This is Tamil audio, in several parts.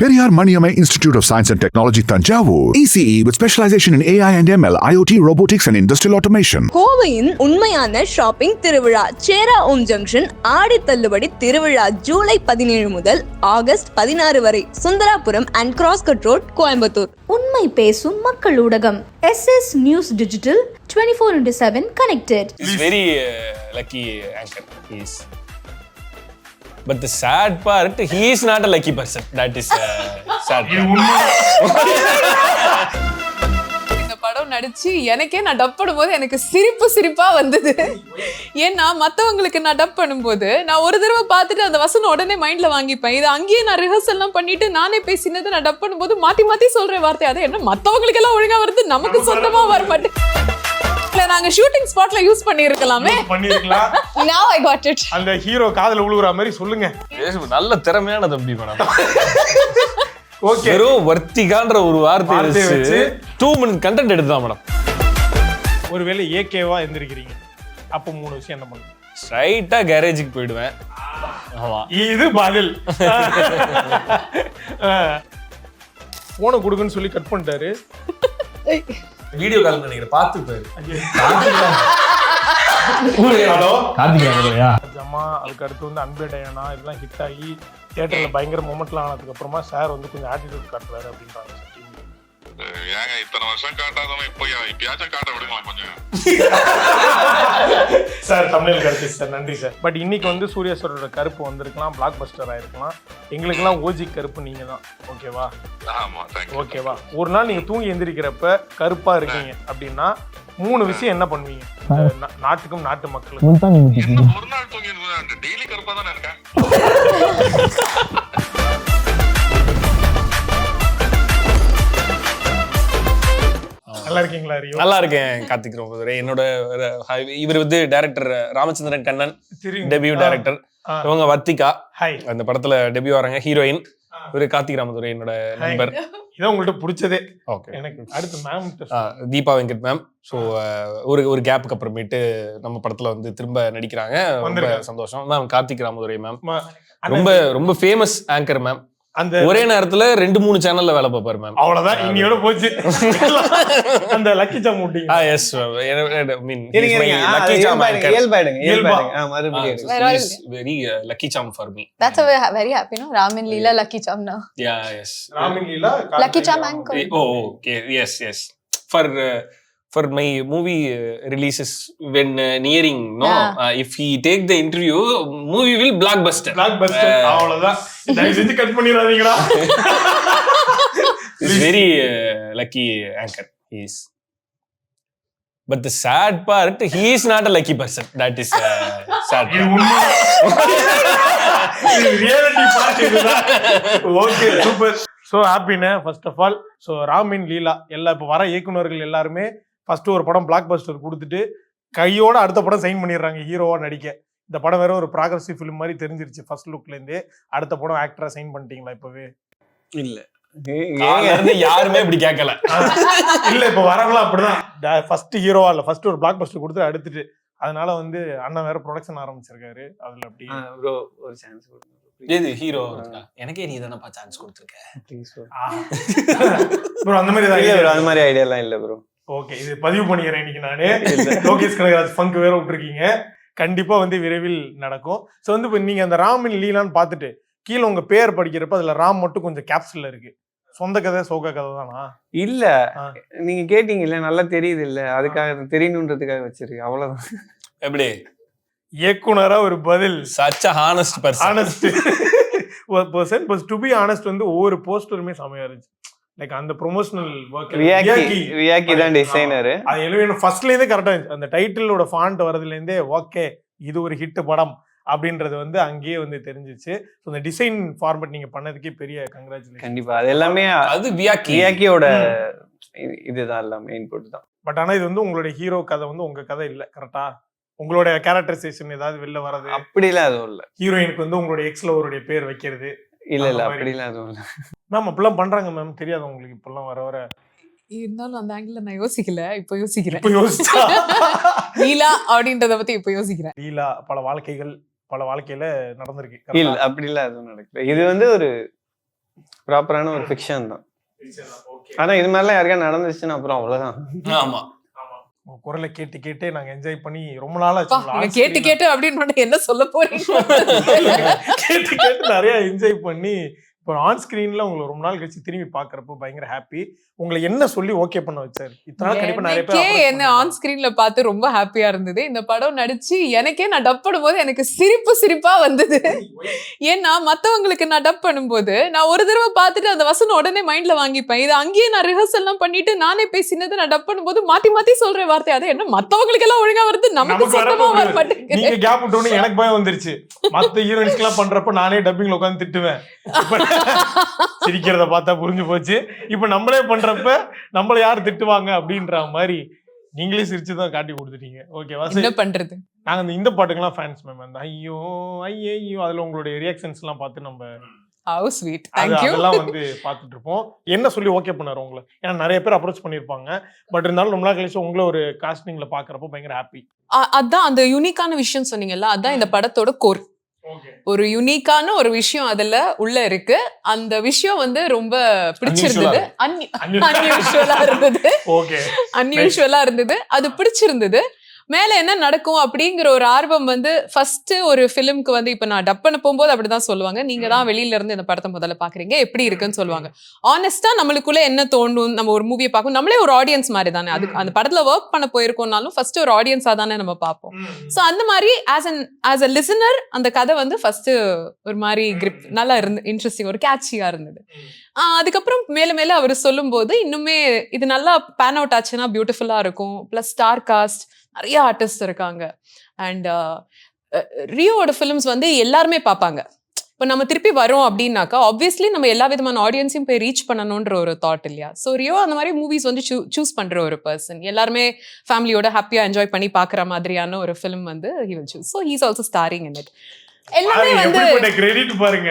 Periyar Maniamai Institute of Science and Technology, Tanjavur. ECE with specialization in AI and ML, IoT, robotics and industrial automation. கோவையின் உண்மையான ஷாப்பிங் திருவிழா சேரா ஓம் ஜங்ஷன் ஆடி தள்ளுபடி திருவிழா ஜூலை 17 முதல் ஆகஸ்ட் 16 வரை Sundarapuram and cross cut road, Coimbatore. உண்மை பேசும் மக்கள் ஊடகம் SS News Digital 24/7 connected. He's very lucky anchor. But the sad part, he is not a lucky person. That is sad part. இந்த படம் நடிச்சு எனக்கே நான் டப் பண்ணும்போது எனக்கு சிரிப்பா வந்தது. ஏன்னா மற்றவங்களுக்கு நான் டப் பண்ணும்போது நான் ஒரு தடவை பார்த்துட்டு அந்த வசனம் உடனே மைண்ட்ல வாங்கிப்பேன். இது அங்கேயே நான் ரிஹர்சல்லாம் பண்ணிட்டு நானே பேசினது நான் டப் பண்ணும்போது மாத்தி சொல்ற வார்த்தை அதை என்ன மற்றவங்களுக்கு எல்லாம் ஒழுங்கா வருது, நமக்கு சொந்தமா வர மாட்டேன். நாங்க ஷூட்டிங் ஸ்பாட்ல யூஸ் பண்ணிருக்கலாமே. Now I got it. அந்த ஹீரோ காதுல உழுகுற மாதிரி சொல்லுங்க. நல்ல திறமையான தம்பி மேடம். ஓகே, வெறும் வர்த்திகான்ற ஒரு வார்த்தை வச்சு 2 minute கண்டென்ட் எடுத்தா மேடம். ஒருவேளை ஏகேவா எந்திரிக்கிறீங்க, அப்ப 3 விஷயம் என்ன பண்ணுங்க? ஸ்ட்ரைட்டா கேரேஜுக்கு போயிடுவேன். ஆமா, இது பதில். போனை கொடுக்குன்னு சொல்லி கட் பண்ணிட்டாரு. வீடியோ கால் நினைக்கிறேன், பார்த்து போயிரு. ஹலோ கார்த்திகா. அம்மா, அதுக்கு அடுத்து வந்து அன்பே டயானா இதெல்லாம் ஹிட் ஆகி தியேட்டர்ல பயங்கர மொமெண்ட்லாம் ஆனதுக்கு அப்புறமா சார் வந்து கொஞ்சம் ஆட்டிடியூட் காட்டுறாரு அப்படின்றாங்க. ஏங்க இத்தனை வருஷம் காட்டாதவன் இப்பயாச்சும் காட்ட விடுங்களா கொஞ்சம். சார் தமிழ் கருத்து சார், நன்றி சார். பட் இன்னைக்கு வந்து சூர்யா சாரோட கருப்பு வந்திருக்கலாம், பிளாக் பஸ்டர் ஆயிருக்கலாம். எங்களுக்கெல்லாம் ஓஜி கருப்பு நீங்க தான். ஓகேவா? ஆமா, தேங்க்யூ. ஓகேவா? ஒரு நாள் நீங்க தூங்கி எந்திரிக்கிறப்ப கருப்பா இருக்கீங்க அப்படின்னா 3 விஷயம் என்ன பண்ணுவீங்க? நாட்டுக்கும் நாட்டு மக்களுக்கும். என்ன ஒரு நாள் தூங்கி டெய்லி கருப்பா தானே இருக்கேன். நல்லா இருக்கீங்களா ரியோ? நல்லா இருக்கேன் கார்த்திக். என்னோட இவர் வந்து director Ramachandran Kannan, debut director. இவங்க வர்த்திகா அந்த படத்துல டெபியூ வராங்க, ஹீரோயின். இவரு கார்த்திக் ராமதுரை என்னோட நண்பர். இதான் உங்கள்கிட்ட பிடிச்சதே. ஓகே, எனக்கு அடுத்து ma'am Deepa Venkat ma'am. So ஒரு கேப்புக்கு அப்புறமேட்டு நம்ம படத்துல வந்து திரும்ப நடிக்கிறாங்க. ரொம்ப சந்தோஷம் மேம். கார்த்திக் ராமதுரை மேம் ரொம்ப ஃபேமஸ் ஆங்கர் மேம். அந்த ஒரே நேரத்துல 2-3 சேனல்ல வேலை பார்ப்பாரு மேம். அவ்வளவுதான், இன்னையோட போச்சு. அந்த லக்கி சாம் ஊட்டிங்க. Yes, I mean lucky charm anchor. Very lucky charm for me. That's a very happy, no? Ramin Leela Lucky Charm now. Yeah, yes. Ramin Leela Lucky Charm anchor. Oh, okay. Yes. For my movie releases when nearing, no, if he take the interview, movie will blockbuster. அவ்வளவுதான், தயவு செஞ்சு cut பண்ணிராதீங்கடா. He's very lucky anchor. He is. But the sad part, he is not a lucky person. That is sad. Reality part இதுதான். Okay, super. So happiness first of all. So ராமின் லீலா எல்லா இப்ப வர இயக்குனர்கள் எல்லாருமே ஃபர்ஸ்ட் ஒரு படம் பிளாக் பஸ்டர் கொடுத்துட்டு கையோட அடுத்த படம் சைன் பண்ணிடுறாங்க ஹீரோவா நடிக்க. இந்த படம் வேற ஒரு ப்ராக்ரசிவ் ஃபிலிம் மாதிரி தெரிஞ்சிருச்சு ஃபர்ஸ்ட் லுக்ல இருந்தே. அடுத்த படம் ஆக்டரா சைன் பண்ணிட்டீங்களா இப்பவே? இல்ல, யாருமே இப்படி கேட்கல. இல்ல, இப்ப வரவங்களா அப்படிதான். ஃபர்ஸ்ட் ஹீரோவா இல்ல, ஃபர்ஸ்ட் ஒரு பிளாக் பஸ்டர் கொடுத்து அடுத்துட்டு அதனால வந்து அண்ணன் வேற ப்ரொடக்ஷன் ஆரம்பிச்சிருக்காரு. அதுல அப்படி ப்ரோ ஒரு சான்ஸ் கொடுங்க. ஏது ஹீரோ? எனக்கே நீ தானப்பா சான்ஸ் கொடுத்துருக்க. Please bro. அந்த மாதிரி அந்த மாதிரி ஐடியாலாம் இல்ல ப்ரோ. ஓகே, இது பதிவு பண்ணிக்கிறேன் இன்னைக்கு நானே. லோகேஷ் கனகராஜ் ஃபங்க் வேற விட்டுருக்கீங்க, கண்டிப்பா வந்து விரைவில் நடக்கும். ஸோ வந்து இப்போ நீங்க அந்த ராமின் லீலான்னு பார்த்துட்டு கீழே உங்க பேர் படிக்கிறப்ப அதுல ராம் மட்டும் கொஞ்சம் கேப்ஸ்ல இருக்கு. சொந்த கதை சோக கதை தானா? இல்ல, நீங்க கேட்டீங்கல்ல, நல்லா தெரியுது இல்ல, அதுக்காக தெரியணுன்றதுக்காக வச்சிருக்கு, அவ்வளவுதான். எப்படி இயக்குனரா ஒரு பதில்? such a honest person. But to be honest வந்து ஒவ்வொரு போஸ்டருமே செமையா இருந்துச்சு. லைக் அந்த ப்ரொமோஷனல் வர்க் ரியாக்கி தான் டிசைனர். அது எழுதின ஃபர்ஸ்ட்ல இருந்தே கரெக்டா இருந்துச்சு. அந்த டைட்டிலோட ஃபாண்ட் வரதுல இருந்தே ஓகே இது ஒரு ஹிட் படம் அப்படின்றது வந்து அங்கேயே வந்து தெரிஞ்சிச்சு. அந்த டிசைன் ஃபார்மேட் நீங்க பண்ணதுக்கே பெரிய கங்க்ராச்சுலேஷன். கண்டிப்பா, அது எல்லாமே அது வியாக்கியோட இதுதான், எல்லாமே இன்புட் தான். பட் ஆனா இது வந்து உங்களுடைய ஹீரோ கதை வந்து உங்க கதை இல்ல, கரெக்டா? உங்களுடைய கேரக்டரைசேஷன் ஏதாவது வெளில வரது அப்படிலாம் எதுவும் இல்ல. ஹீரோயினுக்கு வந்து உங்களுடைய எக்ஸ்ல அவருடைய பேர் வைக்கிறது இல்ல அப்படிலாம் எதுவும் இல்ல மேம். அப்பெல்லாம் பண்றாங்க மேம், தெரியாது உங்களுக்கு? இப்பெல்லாம் வர இருந்தாலும் அந்த ஆங்கிள் நான் யோசிக்கல, இப்போ யோசிக்கிறேன். யோசிச்சா லீலா அப்படின்றத பத்தி இப்போ யோசிக்கிறேன். லீலா பல வாழ்க்கையில நடந்திருக்கு. இல்ல அப்படிலாம் எதுவும் நடக்கல. இது வந்து ஒரு ப்ராப்பரான ஒரு ஃபிக்ஷன் தான். ஆனா இது மாதிரிலாம் யாருக்கா நடந்துச்சுன்னா அப்புறம் அவ்வளவுதான். ஆமா உங்க குரலை கேட்டு கேட்டே நாங்க என்ஜாய் பண்ணி ரொம்ப நாளா கேட்டு கேட்டு அப்படின்னு என்ன சொல்ல போறீங்க? கேட்டு கேட்டு நிறைய என்ஜாய் பண்ணி இப்போ ஆன் ஸ்கிரீன்ல உங்களை ரொம்ப நாள் கழிச்சு திரும்பி பாக்குறப்போ பயங்கர ஹாப்பி. உங்களை என்ன சொல்லி ஓகே பண்ண வச்சாரு? இத்தனை கண்டிப்பா நிறைய பேர் என்ன ஆன் ஸ்கிரீன்ல பார்த்து ரொம்ப ஹாப்பியா இருந்தது. இந்த படம் நடிச்சு எனக்கே நான் டப் பண்ணும்போது எனக்கு சிரிப்பா வந்தது. ஏன்னா மத்தவங்களுக்கு நான் டப் பண்ணும்போது நான் ஒரு தடவை பார்த்துட்டு அந்த வசனம் உடனே மைண்ட்ல வாங்கிப்பேன். இது அங்கேயே நான் ரிஹர்சல் எல்லாம் பண்ணிட்டு நானே பேசினது நான் டப் பண்ணும்போது மாத்தி சொல்ற வார்த்தை அது என்ன மத்தவங்களுக்கு எல்லாம் ஒழுங்கா வருது, நமக்கு சுத்தமா வர மாட்டேங்குது. நீங்க கேப் விட்டோன்னு எனக்கு பயம் வந்துருச்சு. மத்த ஹீரோயின்ஸ்க்கு எல்லாம் பண்றப்ப நானே டப்பிங்ல உட்காந்து திட்டுவேன். சிரிக்கிறத பார்த்தா புரிஞ்சு போச்சு. இப்ப நம்மளே பண்றப்ப நம்மள யார் திட்டுவாங்க அப்படின்ற மாதிரி நீங்களே சிரிச்சுதான் காட்டி கொடுத்துட்டீங்க. ஓகேவா? என்ன பண்றது, நாங்க இந்த பாட்டுக்கெல்லாம் ஃபேன்ஸ் மேம். அந்த ஐயோ ஐயோ அதுல உங்களுடைய ரியாக்ஷன்ஸ் எல்லாம் பார்த்து நம்ம ஹவ் ஸ்வீட், தேங்க் யூ அதெல்லாம் வந்து பார்த்துட்டு இருப்போம். என்ன சொல்லி ஓகே பண்ணாரு உங்களை? ஏன்னா நிறைய பேர் அப்ரோச் பண்ணிருப்பாங்க. பட் இருந்தாலும் ரொம்ப நாள் கழிச்சு உங்களை ஒரு காஸ்டிங்ல பாக்குறப்போ பயங்கர ஹாப்பி. அதான் அந்த யூனிக்கான விஷயம் சொன்னீங்கல்ல, அதான் இந்த படத்தோட கோர். ஒரு யூனிக்கான ஒரு விஷயம் அதுல உள்ள இருக்கு. அந்த விஷயம் வந்து ரொம்ப பிடிச்சிருந்தது. அன்யூஷுவலா இருந்தது. அது பிடிச்சிருந்தது. மேல என்ன நடக்கும் அப்படிங்கிற ஒரு ஆர்வம் வந்து ஃபர்ஸ்ட் ஒரு ஃபிலிம்க்கு வந்து இப்ப நான் டப் பண்ண போகும்போது அப்படிதான் சொல்லுவாங்க, நீங்க தான் வெளியில இருந்து இந்த படத்தை முதல்ல பாக்குறீங்க, எப்படி இருக்குன்னு சொல்லுவாங்க. ஆனஸ்டா நம்மளுக்குள்ள என்ன தோணும், நம்ம ஒரு மூவியை பார்க்கும், நம்மளே ஒரு ஆடியன்ஸ் மாதிரி தானே. அதுக்கு அந்த படத்துல ஒர்க் பண்ண போயிருக்கோம்னாலும் ஃபர்ஸ்ட் ஒரு ஆடியன்ஸா தானே நம்ம பார்ப்போம். ஸோ அந்த மாதிரி ஆஸ் அ லிசனர் அந்த கதை வந்து ஃபர்ஸ்ட் ஒரு மாதிரி கிரிப் நல்லா இருந்து இன்ட்ரெஸ்டிங், ஒரு கேட்சியா இருந்தது. அதுக்கப்புறம் மேல அவர் சொல்லும் போது இன்னுமே இது நல்லா பேன் அவுட் ஆச்சுன்னா பியூட்டிஃபுல்லா இருக்கும். பிளஸ் ஸ்டார் காஸ்ட், நிறைய ஆர்டிஸ்ட் இருக்காங்க. அண்ட் ரியோட ஃபிலிம்ஸ் வந்து எல்லாருமே பார்ப்பாங்க. இப்போ நம்ம திருப்பி வரோம் அப்படின்னாக்கா ஆப்வியஸ்லி நம்ம எல்லா விதமான ஆடியன்ஸையும் போய் ரீச் பண்ணணுன்ற ஒரு தாட் இல்லையா? ஸோ ரியோ அந்த மாதிரி மூவிஸ் வந்து சூஸ் பண்ற ஒரு பர்சன். எல்லாருமே ஃபேமிலியோட ஹாப்பியா என்ஜாய் பண்ணி பார்க்குற மாதிரியான ஒரு ஃபிலிம் வந்து he will choose. So he's also starring in it. எல்லாமே வந்து கிரெடிட் பாருங்க,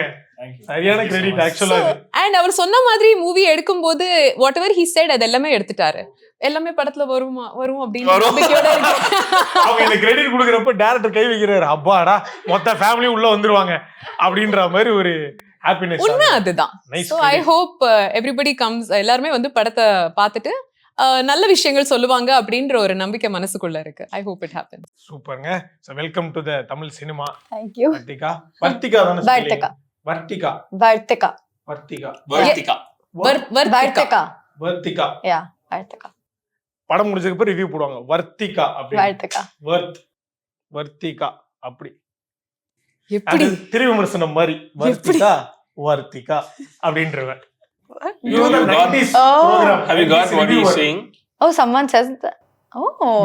சரியான கிரெடிட் ஆக்சுவலா. அண்ட் அவர் சொன்ன மாதிரி மூவி எடுக்கும்போது வாட் எவர் ஹி செட் அது எல்லாமே எடுத்துட்டாரு. எல்லாமே படத்துல வரும் அப்படின்னு நம்பிக்கையோட இருக்கு. அவங்க இந்த கிரெடிட் கொடுக்கறப்ப டைரக்டர் கை வைக்கிறாரு, அப்பாடா மொத்த ஃபேமிலி உள்ள வந்துருவாங்க அப்படின்ற மாதிரி ஒரு ஹாப்பினஸ். உண்மை அதுதான். So I hope everybody comes, எல்லாருமே வந்து படத்தை பார்த்துட்டு நல்ல விஷயங்கள் சொல்லுவாங்க அப்படின்ற ஒரு நம்பிக்கை மனசுக்குள்ள இருக்கு. I hope it happen. சூப்பர்ங்க. So welcome to the Tamil cinema. Thank you. Vartika தான வர்த்திகா. வர்த்திகா வர்த்திகா. வர்த்திகா வர்த்திகா வர்த்திகா. Yeah, வர்த்திகா. படம் முடிஞ்சதுக்கு அப்புறம் ரிவ்யூ போடுவாங்க வர்த்திகா அப்படி. வர்த்திகா. வர்த்திகா அப்படி. எப்படி திருவிமர்சனம் மாதிரி வர்த்திகா வர்த்திகா அப்படின்றவன். You know the 90s Oh. program. Have you got what he is saying? Oh, someone says that. Oh.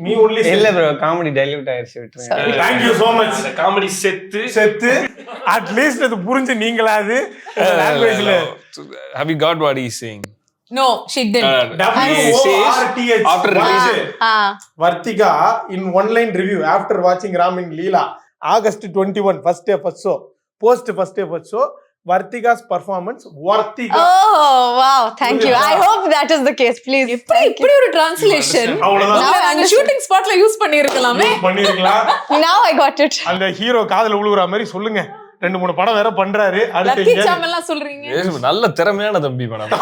Me only say. இல்ல bro, காமெடி டைல்யூட் ஆயிருச்சு, விட்டுருங்க. Sorry. Thank you so much. Comedy செத்து அட்லீஸ்ட் அது புரிஞ்சு நீங்களாது லாங்குவேஜ்ல. Have you got what he is saying? No, she didn't. WORTH After release. Vartika in one line review after watching Ram in Leela August 21 first day first show post first day first show Vartika's performance Vartika. Oh, wow. Thank you. I hope that is the case. Please. இப்படி ஒரு டிரான்ஸ்லேஷன் அந்த ஷூட்டிங் ஸ்பாட்ல யூஸ் பண்ணிருக்கலாமே. Now I got it. அந்த ஹீரோ காதுல உழுகுற மாதிரி சொல்லுங்க. 2-3 படம் வேற பண்றாரு. லக்கி சாமெல்லாம் சொல்றீங்க. நல்ல திறமையான தம்பி மேடம்.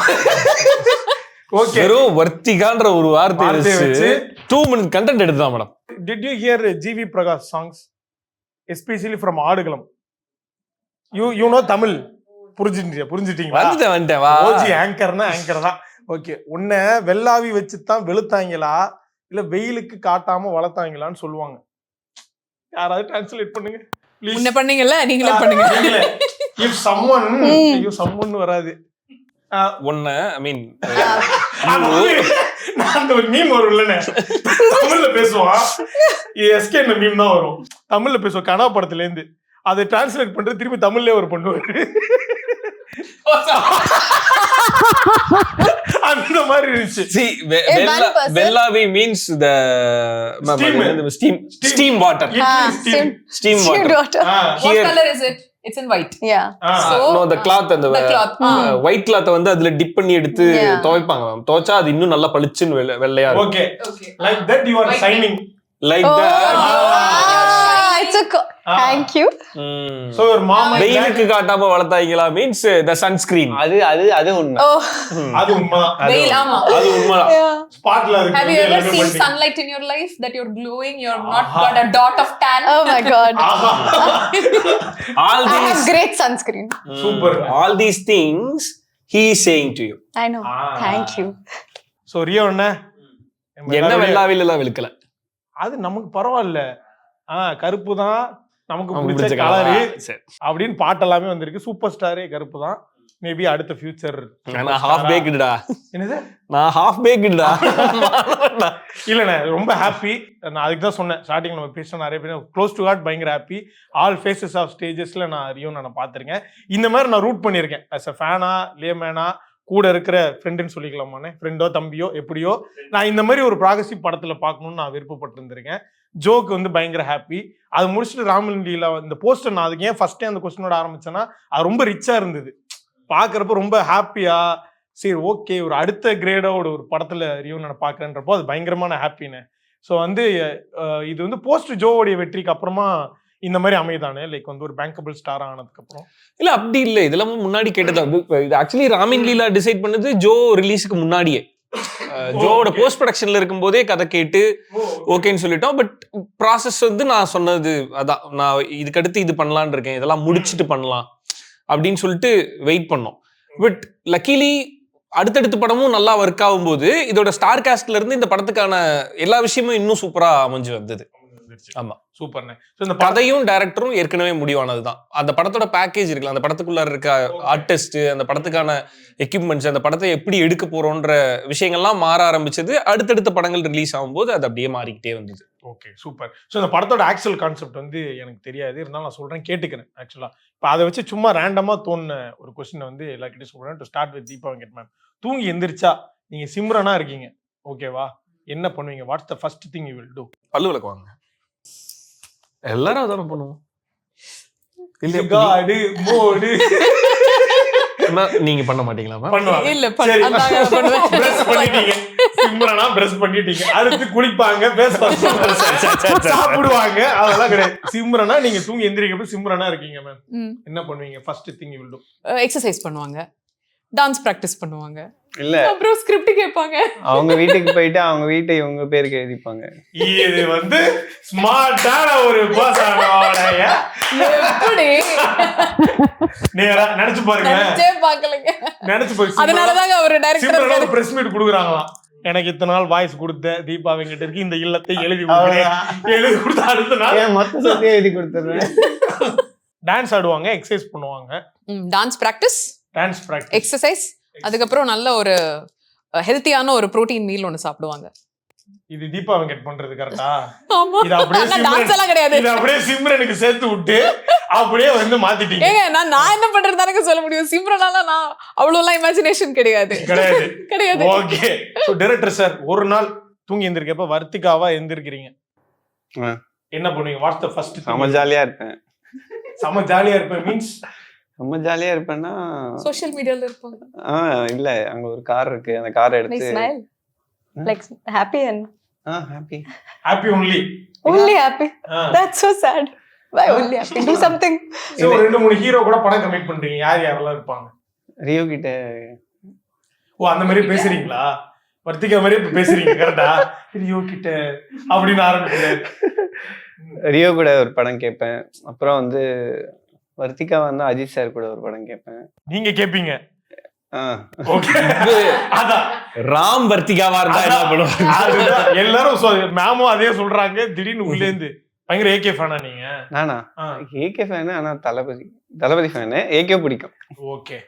ஓகே. வெறும் வர்த்திகான்ற ஒரு வார்த்தை வச்சு 2 minute கண்டென்ட் எடுத்தா madam. Did you hear GV Prakash songs especially from Aadukalam? You know Tamil? புரிஞ்சிட்டீங்களா? வந்துட்டேன் வா. ஓஜி ஆங்கர்னா ஆங்கர் தான். ஓகே. உன்னை வெள்ளாவி வச்சு தான் வெளுத்தாங்களா இல்ல வெயிலுக்கு காட்டாம வளர்த்தாங்களான்னு சொல்லுவாங்க. யாராவது டிரான்ஸ்லேட் பண்ணுங்க ப்ளீஸ். என்ன பண்ணீங்கல்ல, நீங்களே பண்ணுங்க. if someone வராது. ஒண்ணு ஐ மீன் அந்த ஒரு மீம் வரும் இல்லனே, தமிழ்ல பேசுவான். எஸ்கே இந்த மீம் தான் வரும். தமிழ்ல பேசுவோம் கனா படத்துல இருந்து. அதை டிரான்ஸ்லேட் பண்றது திருப்பி தமிழ்லயே ஒரு பண்ணுவாரு. அந்த மாதிரி இருந்துச்சு. வெள்ளாவி means the steam water. Steam water. What color is it? It's in white. Yeah. So no, the cloth and the white cloth வந்து அதுல டிப் பண்ணி எடுத்து துவைப்பாங்க மேம். துவைச்சா அது இன்னும் நல்லா பளிச்சுன்னு வெள்ளையா இருக்கும். Okay. Like that you are shining. Like that. It's Thank you. So ஒரு மாமா வெயிலுக்கு காட்டாம வளர்த்தாங்களா மீன்ஸ் த சன்ஸ்கிரீன். அது உண்மை. Oh, அது உண்மைதான். வெயில், ஆமா. அது உண்மைதான். ஸ்பாட்ல இருக்கு. Have you ever seen sunlight in your life that you're glowing, you're not got a dot of tan? oh my God. All I have these great sunscreen. Super. all these things he is saying to you. I know. Thank you. So Rio என்ன என்ன வெள்ளாவில் எல்லாம் விழுக்கல. அது நமக்கு பரவாயில்ல. கருப்பு தான் நமக்கு பிடிச்ச பிடிச்ச கலரு சரி. அப்படின்னு பாட்டெல்லாமே வந்திருக்கு. சூப்பர் ஸ்டாரே கருப்பு தான். மேபி அடுத்த ஃபியூச்சர். நான் half bakedடா. என்னது? நான் half bakedடா. இல்லண்ணே ரொம்ப ஹாப்பி. நான் அதுக்கு தான் சொன்னேன் ஸ்டார்டிங் நம்ம பேச நிறைய பேர் க்ளோஸ் டு ஹார்ட் பயங்கர ஹாப்பி. ஆல் ஃபேஸஸ் ஆஃப் ஸ்டேஜஸ்ல நான் ரியோ நான் பார்த்துருக்கேன். இந்த மாதிரி நான் ரூட் பண்ணியிருக்கேன் அஸ் அ ஃபேனா லேமேனா கூட இருக்கிற ஃப்ரெண்டுன்னு சொல்லிக்கலாமாண்ணே, ஃப்ரெண்டோ தம்பியோ எப்படியோ. நான் இந்த மாதிரி ஒரு ப்ராகசிவ் படத்துல பார்க்கணும்னு நான் விருப்பப்பட்டிருந்திருக்கேன். ஜோக்கு வந்து பயங்கர ஹாப்பி. அது முடிச்சுட்டு ராமன் லீலா இந்த போஸ்டர் நான் அதுக்கு ஏன் ஃபர்ஸ்டே அந்த கொஸ்டினோட ஆரம்பிச்சேன்னா அது ரொம்ப ரிச்சா இருந்தது. பார்க்குறப்ப ரொம்ப ஹாப்பியா சரி ஓகே ஒரு அடுத்த கிரேடோட ஒரு படத்துல ரியோ நான் பார்க்குறேன்றப்போ அது பயங்கரமான ஹாப்பின்னு. ஸோ வந்து இது வந்து போஸ்ட் ஜோவோடைய வெற்றிக்கு அப்புறமா இந்த மாதிரி அமைதானே லைக் வந்து ஒரு பேங்கபிள் ஸ்டார் ஆனதுக்கு அப்புறம். இல்ல அப்படி இல்ல, இதெல்லாம் முன்னாடி கேட்டதா. இது ஆக்சுவலி ராமின் லீலா டிசைட் பண்ணது ஜோ ரிலீஸுக்கு முன்னாடியே. ஜோவோட போஸ்ட் ப்ரொடக்ஷன்ல இருக்கும் போதே கதை கேட்டு ஓகேன்னு சொல்லிட்டோம். பட் ப்ராசஸ் வந்து நான் சொன்னது அதான், நான் இதுக்கடுத்து இது பண்ணலான்னு இருக்கேன், இதெல்லாம் முடிச்சுட்டு பண்ணலாம் அப்படின்னு சொல்லிட்டு வெயிட் பண்ணோம். பட் லக்கிலி அடுத்தடுத்த படமும் நல்லா ஒர்க் ஆகும்போது இதோட ஸ்டார் காஸ்ட்ல இருந்து இந்த படத்துக்கான எல்லா விஷயமும் இன்னும் சூப்பரா அமைஞ்சு வந்தது. ஆமா சூப்பர்ண்ணே. ஸோ இந்த கதையும் டைரக்டரும் ஏற்கனவே முடிவானதுதான். அந்த படத்தோட பேக்கேஜ் இருக்குல்ல, அந்த படத்துக்குள்ள இருக்க ஆர்டிஸ்ட், அந்த படத்துக்கான எக்யூப்மெண்ட்ஸ், அந்த படத்தை எப்படி எடுக்க போறோன்ற விஷயங்கள்லாம் மாற ஆரம்பிச்சது. அடுத்தடுத்த படங்கள் ரிலீஸ் ஆகும்போது அது அப்படியே மாறிக்கிட்டே வந்தது. Okay super. ஸோ இந்த படத்தோட ஆக்சுவல் கான்செப்ட் வந்து எனக்கு தெரியாது, இருந்தாலும் நான் சொல்றேன் கேட்டுக்கிறேன். ஆக்சுவலா இப்போ அதை வச்சு சும்மா ரேண்டமா தோணுன ஒரு கொஸ்டினை வந்து எல்லாருக்கிட்டையும் சொல்றேன். To start with Deepa Venkat ma'am. தூங்கி எந்திரிச்சா நீங்க சிம்ரனா இருக்கீங்க, ஓகேவா? என்ன பண்ணுவீங்க? What's the first thing you will do? பல்லு விளக்குவாங்க. எல்லாரும் அதான பண்ணுவோம். நீங்க பண்ண மாட்டீங்களா? இல்ல சிம்ரனா பிரஷ் பண்ணிட்டீங்க, அடுத்து குளிப்பாங்க, சாப்பிடுவாங்க, அதெல்லாம் கிடையாது. சிம்ரனா நீங்க தூங்கி எந்திரிக்கப்ப சிம்ரனா இருக்கீங்க மேம், என்ன பண்ணுவீங்க? First thing you will do. Exercise பண்ணுவாங்க, டான்ஸ் பிராக்டிஸ் பண்ணுவாங்க, இல்ல அப்புறம் ஸ்கிரிப்ட் கேட்பாங்க. அவங்க வீட்டுக்கு போயிட்டு அவங்க வீட்டை இவங்க பேருக்கு எழுதிப்பாங்க. இது வந்து ஸ்மார்ட்டான ஒரு பர்சனோடைய எப்படி நேரா நினைச்சு பாருங்க. நினைச்சு பாருங்க. அதனாலதான் அவர் டைரக்டர் ஒரு பிரஸ் மீட் கொடுக்குறாங்களாம். எனக்கு இத்தனை நாள் வாய்ஸ் கொடுத்த தீபா வெங்கட் இருக்கு, இந்த இல்லத்தை எழுதி கொடுத்த அடுத்த நாள் மொத்த சத்தியா எழுதி கொடுத்துறேன். டான்ஸ் ஆடுவாங்க, எக்ஸசைஸ் பண்ணுவாங்க. டான்ஸ் பிராக்டிஸ், எக்ஸசைஸ், அதுக்கப்புறம் நல்ல ஒரு ஹெல்த்தியான ஒரு புரோட்டீன் மீல் ஒன்னு சாப்பிடுவாங்க. இது தீபா வெங்கட் பண்றது கரெக்டா? ஆமா. இது அப்படியே சிம்ரனுக்கு சேர்த்து விட்டு அப்படியே வந்து மாத்திட்டீங்க. ஏங்க நான் என்ன பண்றது தானே சொல்ல முடியும். சிம்ரனால நான் அவ்வளவுலாம் இமேஜினேஷன் கிடையாது. ஓகே. சோ டைரக்டர் சார், ஒரு நாள் தூங்கி எந்திரிக்கப்ப வர்த்திகாவா எந்திரிக்கிறீங்க, என்ன பண்ணுவீங்க? What's the first? செம ஜாலியா இருப்பேன். செம ஜாலியா இருப்பேன் மீன்ஸ் செம ஜாலியா இருப்பேன்னா சோஷியல் மீடியால இருப்பாங்க. இல்ல அங்க ஒரு கார் இருக்கு, அந்த காரை எடுத்து smile like happy and happy only happy. That's so sad. Why only happy? Do something. So ரெண்டு மூணு ஹீரோ கூட படம் கமிட் பண்றீங்க, யார் யாரெல்லாம் இருப்பாங்க? ரியோ கிட்ட. ஓ அந்த மாதிரி பேசுறீங்களா? வர்த்திகா மாதிரி பேசுறீங்க கரெக்டா? ரியோ கிட்ட அப்படின்னு ஆரம்பிக்குது. ரியோ கூட ஒரு படம் கேட்பேன். அப்புறம் வந்து வர்த்திகா வந்து அஜித் சார் கூட ஒரு படம் கேட்பேன். நீங்க கேப்பீங்க? ராம் வர்த்திகாவா இருந்தா என்ன பண்ணுவாங்க? எல்லாரும் மேமும் அதே சொல்றாங்க. திடீர்னு உள்ளே இருந்து பயங்கர ஏகே ஃபேனா நீங்க? நானா ஏகே ஃபேனு, ஆனா தளபதி ஃபேனு. ஏகே பிடிக்கும். ஓகே.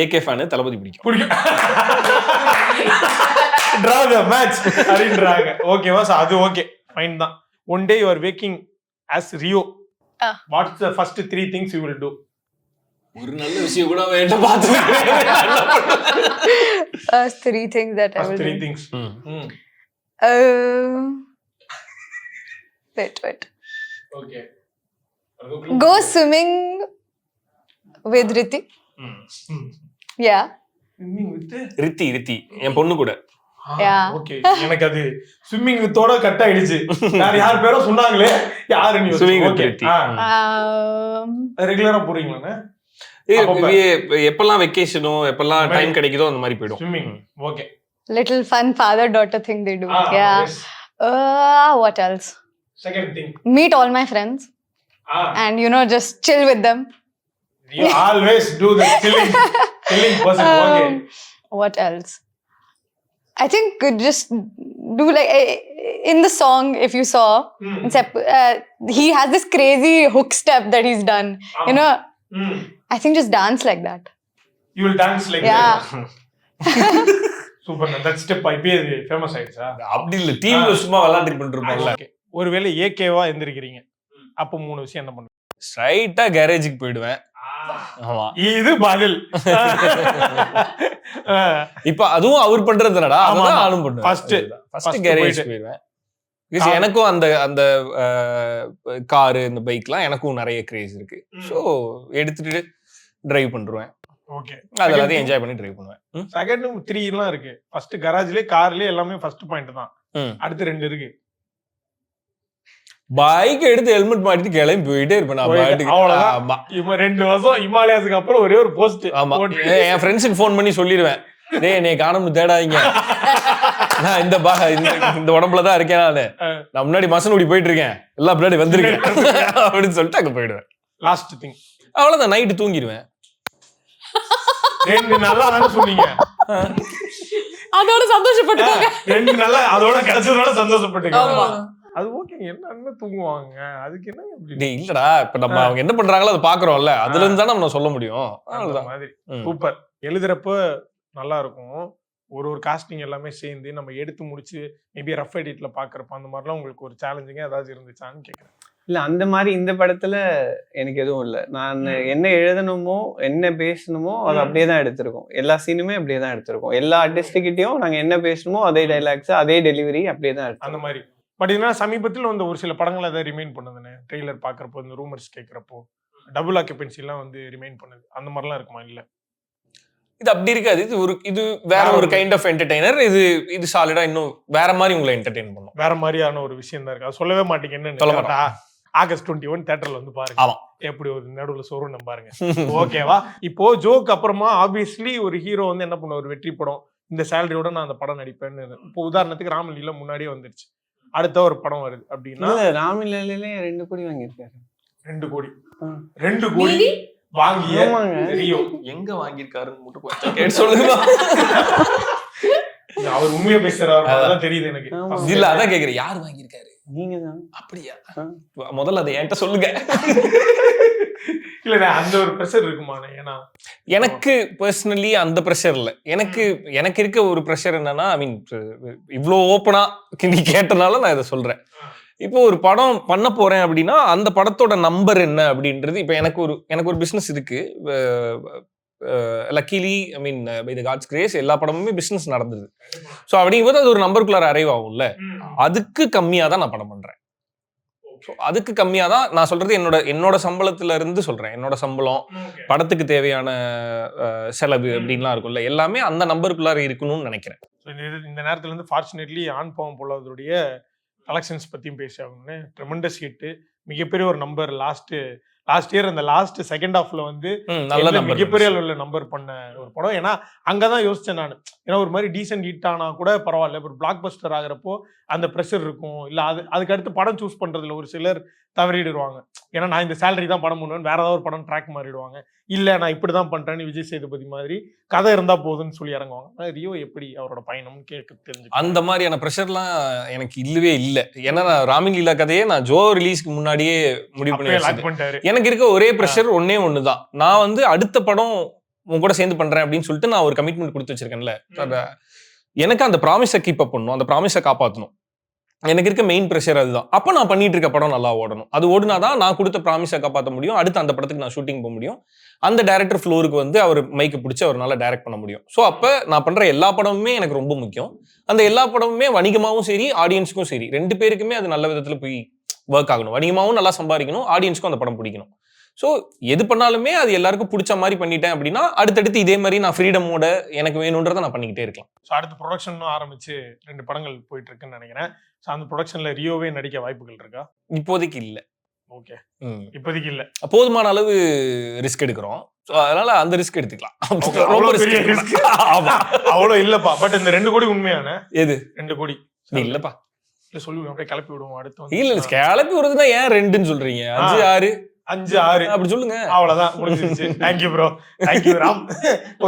ஏகே ஃபேனு, தளபதி பிடிக்கும். டிரா தி மேட்ச் அப்படின்றாங்க. ஓகேவா? அது ஓகே ஃபைன் தான். One day you are waking as Rio. What's the first 3 things you will do? ஒரு நல்ல விஷயம் கூட வேண்டாம் பாத்து. First 3 things that I will do. 3 things. Wait. Okay. Go swimming with Riti. Yeah. Swimming with Riddhi என் பொண்ணு கூட. ஓகே, எனக்கு அது ஸ்விம்மிங் வித்தோட கட் ஆயிடுச்சு. வேற யார் பேரோ சொன்னாங்களே, யாருன்னு Swimming with ஓகே. Priti. ரெகுலரா போறீங்களாண்ணே? எப்பெல்லாம் வெக்கேஷனோ எப்பெல்லாம் டைம் கிடைக்குதோ அந்த மாதிரி போயிடும். Swimming okay. Little fun father-daughter thing they do. Yeah. Yes. What else? Second thing. Meet all my friends and just chill with them. You always do the chilling person. Okay. What else? I think could just do like in the song, if you saw, he has this crazy hook step that he's done. I think just dance like that. You will dance like that. Super. That step இப்பயே ஃபேமஸ் ஆயிடுச்சா? அப்படி இல்ல, டீம்ல சும்மா விளையாட்டு பண்ணிருப்பாங்கல்ல. ஒருவேளை ஏகேவா எந்திரிக்கிறீங்க, அப்போ 3 விஷயம் என்ன பண்ணுவீங்க? ஸ்ட்ரைட்டா கேரேஜுக்கு போயிடுவேன். ஆமா, இது பதில். இப்ப அதுவும் அவர் பண்றதுனடா, அதான் நானும் பண்ணுவேன். ஃபர்ஸ்ட் கேரேஜ் போயிடுவேன். பிகாஸ் எனக்கும் அந்த அந்த காரு இந்த பைக்லாம் எனக்கும் நிறைய கிரேஸ் இருக்கு. ஸோ எடுத்துட்டு டிரைவ் பண்ணுவேன். ஓகே, அது எல்லாத்தையும் என்ஜாய் பண்ணி டிரைவ் பண்ணுவேன். செகண்ட் 3 எல்லாம் இருக்கு. ஃபர்ஸ்ட் கராஜ்லயே கார்லயே எல்லாமே ஃபர்ஸ்ட் பாயிண்ட் தான். அடுத்து 2 இருக்கு. பைக் எடுத்து ஹெல்மெட் மாட்டிட்டு கிளம்பி போயிட்டே இருப்பேன். அவ்வளவுதான். 2 வருஷம் ஹிமாலயாஸுக்கு அப்புறம் ஒரே ஒரு போஸ்ட். ஆமா, என் ஃப்ரெண்ட்ஸுக்கு ஃபோன் பண்ணி சொல்லிடுவேன், டேய் என்னை காணோம்னு தேடாதீங்க, நான் இந்த உடம்புல தான் இருக்கேன், நான் முன்னாடி மசனூடி போயிட்டு இருக்கேன், எல்லாம் பின்னாடி வந்திருக்கேன் அப்படின்னு சொல்லிட்டு அங்க போயிடுவேன். லாஸ்ட் திங் அவ்வளவுதான், நைட்டு தூங்கிடுவேன். 2 நல்லா தானே சொன்னீங்க, அதோட சந்தோஷப்பட்டுக்கோங்க. 2 நல்லா அதோட கிடைச்சதோட சந்தோஷப்பட்டுக்கோங்க. அது ஓகே, என்ன தூங்குவாங்க, அதுக்கு என்ன டேய் இல்லடா, இப்ப நம்ம அவங்க என்ன பண்றாங்களோ அதை பாக்குறோம்ல, அதுல இருந்து தான் நம்ம சொல்ல முடியும். அவ்வளவுதான் மாதிரி. சூப்பர். எழுதுறப்ப நல்லா இருக்கும். ஒரு காஸ்டிங் எல்லாமே சேர்ந்து நம்ம எடுத்து முடிச்சு மேபி ரஃப் எடிட்ல பாக்குறப்ப அந்த மாதிரிலாம் உங்களுக்கு ஒரு சேலஞ்சிங்கா ஏதாவது இருந்துச்சான்னு கேக்குறேன். இல்ல அந்த மாதிரி இந்த படத்துல எனக்கு எதுவும் இல்லை. நான் என்ன எழுதணுமோ என்ன பேசணுமோ அது அப்படியே தான் எடுத்திருக்கோம். எல்லா சீனுமே அப்படியே தான் எடுத்திருக்கோம். எல்லா ஆர்டிஸ்ட்கிட்டையும் நாங்க என்ன பேசணுமோ அதே டைலாக்ஸ் அதே டெலிவரி அப்படியே தான் எடுத்தோம். அந்த மாதிரி. பட் இதனால சமீபத்தில் வந்து ஒரு சில படங்கள் அதை ரிமைன் பண்ணுதுன்னு ட்ரெய்லர் பாக்குறப்போ, இந்த ரூமர்ஸ் கேட்கறப்போ டபுள் ஆக்குபென்சி எல்லாம் வந்து ரிமைன் பண்ணுது. அந்த மாதிரிலாம் இருக்குமா? இல்ல, இது அப்படி இருக்காது. இது வேற ஒரு கைண்ட் ஆஃப் என்டர்டெய்னர். இது சாலிடா இன்னும் வேற மாதிரி உங்களை என்டர்டெயின் பண்ணும். வேற மாதிரியான ஒரு விஷயம் தான் இருக்கு. அது சொல்லவே மாட்டீங்க. என்ன ஆகஸ்ட் 21 தியேட்டர்ல வந்து பாருங்க. ஆமா, எப்படி ஒரு நடுவுல சொருணும் பாருங்க. ஓகேவா? இப்போ ஜோக் அப்புறமா ஆப்வியஸ்லி ஒரு ஹீரோ வந்து என்ன பண்ணுவார், ஒரு வெற்றி படம், இந்த சேலரியோட நான் அந்த படம் நடிப்பேன்னு. இப்போ உதாரணத்துக்கு ராமலீலா முன்னாடியே வந்துருச்சு, அடுத்த ஒரு படம் வருது அப்படின்னா ராமலீலையிலே 2 கோடி வாங்கியிருக்காரு. 2 கோடி 2 கோடி வாங்கிய ரியோ எங்க வாங்கியிருக்காருன்னு மட்டும் கொஞ்சம் கேட்டு சொல்லுங்க. அவர் உண்மையா பேசுறாரு தெரியுது எனக்கு. இல்ல அதான் கேக்குறேன், யார் வாங்கியிருக்காரு? நீங்க தான். அப்படியா? முதல்ல அதை என்கிட்ட சொல்லுங்க. இல்ல அந்த ஒரு ப்ரெஷர் இருக்குமானே? ஏன்னா எனக்கு பர்சனலி அந்த ப்ரெஷர் இல்லை. எனக்கு இருக்க ஒரு ப்ரெஷர் என்னன்னா, ஐ மீன் இவ்வளோ ஓப்பனா நீ கேட்டனால நான் இதை சொல்றேன். இப்போ ஒரு படம் பண்ண போறேன் அப்படின்னா அந்த படத்தோட நம்பர் என்ன அப்படின்றது, இப்போ எனக்கு ஒரு பிஸ்னஸ் இருக்கு. Luckily I mean by the God's grace எல்லா படமுமே பிசினஸ் நடந்தது. ஸோ அப்படிங்கும்போது அது ஒரு நம்பருக்குள்ளார அரைவ் ஆகும்ல, அதுக்கு கம்மியாக தான் நான் படம் பண்றேன். ஸோ அதுக்கு கம்மியாக தான் நான் சொல்றது. என்னோட சம்பளத்துல இருந்து சொல்றேன். என்னோட சம்பளம், படத்துக்கு தேவையான செலவு அப்படின்லாம் இருக்கும்ல, எல்லாமே அந்த நம்பருக்குள்ளார இருக்கணும்னு நினைக்கிறேன். இந்த நேரத்துல இருந்து ஃபார்ச்சுனேட்லி ஆண் பாவம் போலாவதுடைய கலெக்ஷன்ஸ் பத்தியும் பேசி ஆகணும்னு. ட்ரெமெண்டஸ் ஹிட், மிகப்பெரிய ஒரு நம்பர். லாஸ்ட் இயர் அந்த லாஸ்ட் செகண்ட் ஹாஃப்ல வந்து மிகப்பெரிய அளவுல நம்பர் பண்ண ஒரு படம். ஏன்னா அங்கதான் யோசிச்சேன் நான், ஏன்னா ஒரு மாதிரி டீசென்ட் ஹிட் ஆனா கூட பரவாயில்ல, ஒரு பிளாக் பஸ்டர் ஆகிறப்போ அந்த ப்ரெஷர் இருக்கும். இல்ல அதுக்கு அடுத்து படம் சூஸ் பண்றதுல ஒரு சிலர் தவறிடுவாங்க. ஏன்னா நான் இந்த சேலரி தான் படம் பண்ணுவேன், வேற ஏதாவது ஒரு படம் ட்ராக் மாறிடுவாங்க. இல்ல நான் இப்படிதான் பண்றேன்னு விஜய் சேதுபதி மாதிரி கதை இருந்தா போதுன்னு சொல்லி இறங்குவாங்க. ரியோ எப்படி அவரோட பயணம் கேட்க தெரிஞ்சு அந்த மாதிரியான ப்ரெஷர்லாம் எனக்கு இல்லவே இல்லை. ஏன்னா நான் ராமலீலா கதையே நான் ஜோ ரிலீஸ்க்கு முன்னாடியே முடிவு பண்ணி எனக்கு இருக்க ஒரே ப்ரெஷர் ஒண்ணுதான். நான் வந்து அடுத்த படம் உங்க கூட சேர்ந்து பண்றேன் அப்படின்னு சொல்லிட்டு நான் ஒரு கமிட்மெண்ட் கொடுத்து வச்சிருக்கேன்ல, எனக்கு அந்த ப்ராமிஸை கீப் அப் பண்ணணும், அந்த ப்ராமிஸை காப்பாற்றணும். எனக்கு இருக்க மெயின் ப்ரெஷர் அதுதான். அப்போ நான் பண்ணிட்டு இருக்க படம் நல்லா ஓடணும். அது ஓடுனாதான் நான் கொடுத்த ப்ராமிஸை காப்பாற்ற முடியும். அடுத்து அந்த படத்துக்கு நான் ஷூட்டிங் போக முடியும். அந்த டைரக்டர் ஃப்ளோருக்கு வந்து அவர் மைக்கு பிடிச்சி அவர் நல்லா டைரக்ட் பண்ண முடியும். ஸோ அப்போ நான் பண்ற எல்லா படமுமே எனக்கு ரொம்ப முக்கியம். அந்த எல்லா படமுமே வணிகமாகவும் சரி ஆடியன்ஸுக்கும் சரி 2 பேருக்குமே அது நல்ல விதத்தில் போய் ஒர்க் ஆகணும். வணிகமாகவும் நல்லா சம்பாதிக்கணும், ஆடியன்ஸுக்கும் அந்த படம் பிடிக்கணும். ஸோ எது பண்ணாலுமே அது எல்லாருக்கும் பிடிச்ச மாதிரி பண்ணிட்டேன் அப்படின்னா அடுத்தடுத்து இதே மாதிரி நான் ஃப்ரீடமோட எனக்கு வேணுன்றதை நான் பண்ணிக்கிட்டே இருக்கலாம். ஸோ அடுத்த ப்ரொடக்ஷனும் ஆரம்பிச்சு 2 படங்கள் போயிட்டு இருக்குன்னு நினைக்கிறேன். ஸோ அந்த ப்ரொடக்ஷன்ல ரியோவே நடிக்க வாய்ப்புகள் இருக்கா? இப்போதைக்கு இல்லை. ஓகே, இப்போதைக்கு இல்லை. போதுமான அளவு ரிஸ்க் எடுக்கிறோம். ஸோ அதனால அந்த ரிஸ்க் எடுத்துக்கலாம். ரொம்ப பெரிய ரிஸ்க் அவ்வளோ இல்லப்பா. பட் இந்த 2 கோடி உண்மையான எது 2 கோடி இல்லப்பா. இல்லை சொல்லுவோம், அப்படியே கிளப்பி விடுவோம். அடுத்து இல்ல கிளப்பி விடுறதுன்னா ஏன் 2ன்னு சொல்றீங்க? 5, 6 5, 6 அப்படி சொல்லுங்க. அவ்வளவுதான், முடிஞ்சிருச்சு. Thank you bro, thank you Ram.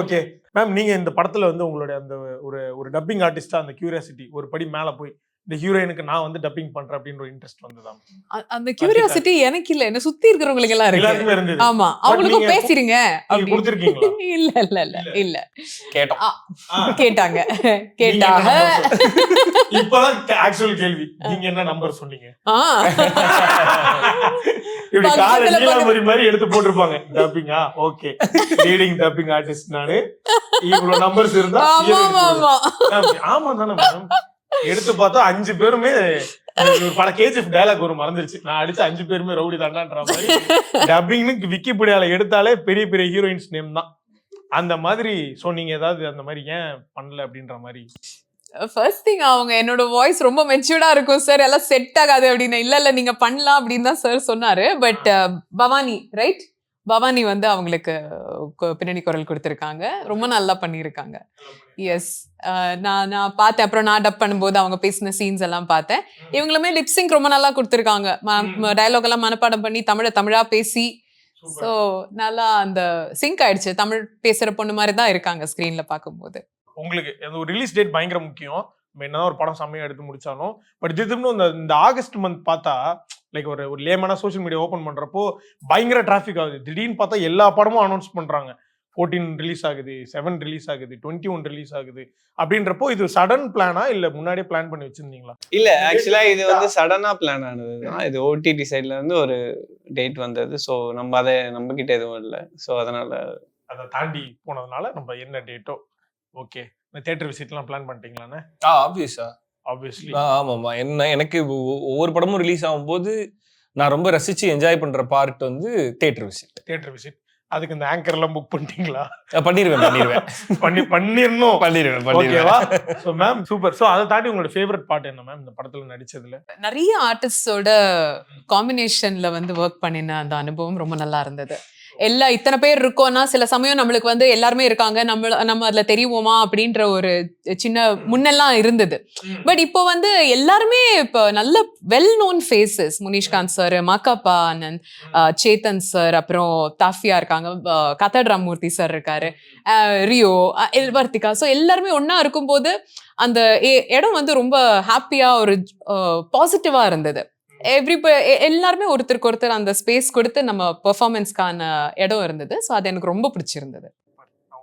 Okay ma'am, நீங்க இந்த படத்துல வந்து உங்களுடைய அந்த ஒரு டப்பிங் ஆர்டிஸ்டா அந்த கியூரியாசிட்டி ஒரு படி மேல போய் இந்த ஹீரோயினுக்கு நான் வந்து டப்பிங் பண்றேன் அப்படின்ற ஒரு இன்ட்ரெஸ்ட் வந்துதான்? அந்த கியூரியாசிட்டி எனக்கு இல்ல, என்ன சுத்தி இருக்கிறவங்களுக்கு எல்லாம் எல்லாருக்குமே இருக்கு. இருந்தது. ஆமா, அவங்களுக்கும் பேசிருங்க அப்படி கொடுத்திருக்கீங்களா? இல்ல இல்ல இல்ல இல்ல கேட்டோம், கேட்டாங்க கேட்டாங்க. இப்பதான் ஆக்சுவல் கேள்வி, நீங்க என்ன நம்பர் சொன்னீங்க? இப்படி காலை நீலாம்பரி மாதிரி எடுத்து போட்டிருப்பாங்க. டப்பிங்கா? ஓகே, லீடிங் டப்பிங் ஆர்டிஸ்ட் நானு, இவ்வளவு நம்பர்ஸ் இருந்தா ஆமா தானே மேடம். எடுத்து பார்த்தா 5 பேருமே ஒரு பல கேஜிஎஃப் டயலாக் ஒரு மறந்துருச்சு. நான் அடிச்ச 5 பேருமே ரவுடி தாண்டான்ற மாதிரி டப்பிங்னு விக்கிபீடியால எடுத்தாலே பெரிய பெரிய ஹீரோயின்ஸ் நேம் தான் அந்த மாதிரி. சோ நீங்க ஏதாவது அந்த மாதிரி ஏன் பண்ணல அப்படின்ற மாதிரி? ஃபர்ஸ்ட் திங், அவங்க என்னோட வாய்ஸ் ரொம்ப மெச்சூர்டா இருக்கும் சார், எல்லாம் செட் ஆகாது அப்படின்னு. இல்ல நீங்க பண்ணலாம் அப்படின்னு தான் சார் சொன்னாரு. பட் பவானி ரைட், பவானி வந்து அவங்களுக்கு பின்னணி குரல் கொடுத்துருக்காங்க, ரொம்ப நல்லா பண்ணியிருக்காங்க. எஸ், நான் பார்த்தேன். அப்புறம் நான் டப் பண்ணும்போது அவங்க பேசின சீன்ஸ் எல்லாம் பார்த்தேன். இவங்களுமே லிப்சிங் ரொம்ப நல்லா கொடுத்துருக்காங்க. டயலாக் எல்லாம் மனப்பாடம் பண்ணி தமிழா பேசி, ஸோ நல்லா அந்த சிங்க் ஆயிடுச்சு. தமிழ் பேசுற பொண்ணு மாதிரி தான் இருக்காங்க ஸ்கிரீன்ல பார்க்கும்போது. உங்களுக்கு ஒரு ரிலீஸ் டேட் பயங்கர முக்கியம். என்னதான் ஒரு படம் செம்மையா எடுத்து முடிச்சாலும், பட் திடீர்னு இந்த ஆகஸ்ட் மந்த் பார்த்தா லைக் ஒரு லேமனா சோஷியல் மீடியா ஓபன் பண்றப்போ பயங்கர டிராஃபிக் ஆகுது. திடீர்னு பார்த்தா எல்லா படமும் அனௌன்ஸ் பண்றாங்க. 14 ரிலீஸ் ஆகுது, 7 ரிலீஸ் ஆகுது, 21 ரிலீஸ் ஆகுது. அப்படின்றப்போ இது சடன் பிளானா இல்ல முன்னாடியே பிளான் பண்ணி வச்சிருந்தீங்களா? இல்ல, ஆக்சுவலா இது வந்து சடனா பிளான் ஆனது தான். இது ஓடிடி சைட்ல இருந்து ஒரு டேட் வந்தது. ஸோ நம்ம அதை நம்ம கிட்ட எதுவும் இல்லை. ஸோ அதனால அதை தாண்டி போனதுனால நம்ம என்ன டேட்டோ ஓகே. இந்த தியேட்டர் விசிட்லாம் பிளான் பண்ணிட்டீங்களாண்ணே? ஆப்வியஸ்லி ஆமாமா. எனக்கு ஒவ்வொரு படமும் ரிலீஸ் ஆகும்போது நான் ரொம்ப ரசிச்சு என்ஜாய் பண்ற பார்ட் வந்து தியேட்டர் விசிட். அதுக்கு இந்த ஆங்கர் எல்லாம் புக் பண்ணிட்டீங்களா? பண்ணிருவேன். So ma'am super. சோ அதை தாண்டி உங்களோட ஃபேவரட் பார்ட் என்ன மேம் இந்த படத்துல நடிச்சதுல? நிறைய ஆர்டிஸ்டோட காம்பினேஷன்ல வந்து ஒர்க் பண்ணின அந்த அனுபவம் ரொம்ப நல்லா இருந்தது. எல்லாம் இத்தனை பேர் இருக்கோம்னா சில சமயம் நம்மளுக்கு வந்து எல்லாருமே இருக்காங்க, நம்ம அதுல தெரியுவோமா அப்படின்ற ஒரு சின்ன முன்னெல்லாம் இருந்தது. பட் இப்போ வந்து எல்லாருமே இப்போ நல்ல well known faces. Munishkanth sir, Makapa Anand, Chetan sir, அப்புறம் தாஃபியா இருக்காங்க, கதட் ராமூர்த்தி சார் இருக்காரு, ரியோ, எல்வர்த்திகா. ஸோ எல்லாருமே ஒன்னா இருக்கும்போது அந்த இடம் வந்து ரொம்ப ஹாப்பியா ஒரு பாசிட்டிவா இருந்தது. எல்லாருமே ஒருத்தருக்கு ஒருத்தர் அந்த ஸ்பேஸ் கொடுத்து நம்ம பெர்ஃபார்மன்ஸ்க்கான இடம் இருந்தது. ஸோ அது எனக்கு ரொம்ப பிடிச்சிருந்தது.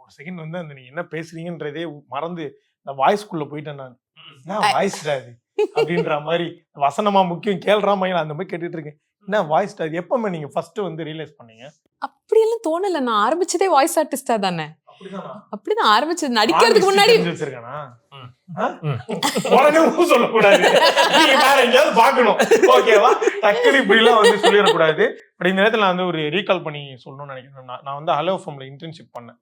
ஒரு செகண்ட் வந்து அந்த நீங்க என்ன பேசுறீங்கன்றதே மறந்து இந்த வாய்ஸ்குள்ள போயிட்டேன் நான். என்ன வாய்ஸ் அது அப்படின்ற மாதிரி, வசனமா முக்கியம் கேள்றாம அந்த மாதிரி கேட்டுட்டு இருக்கேன். என்ன வாய்ஸ் அது? எப்பவுமே நீங்க ஃபர்ஸ்ட் வந்து ரியலைஸ் பண்ணீங்க? அப்படியெல்லாம் தோணல. நான் ஆரம்பிச்சதே வாய்ஸ் ஆர்டிஸ்டா தானே. அப்படிதான் ஆரம்பிச்சது. நடிக்கிறதுக்கு முன்னாடி வச்சிருக்கேனா? சொல்லக்கூடாது, நீங்க வேற எங்கேயாவது பாக்கணும். ஓகேவா? டக்குனு இப்படி எல்லாம் வந்து சொல்லிடக்கூடாது. பட் இந்த நேரத்துல நான் வந்து ஒரு ரீகால் பண்ணி சொல்லணும்னு நினைக்கிறேன். நான் வந்து ஹலோ ஃபார்ம்ல இன்டர்ன்ஷிப் பண்ணேன்.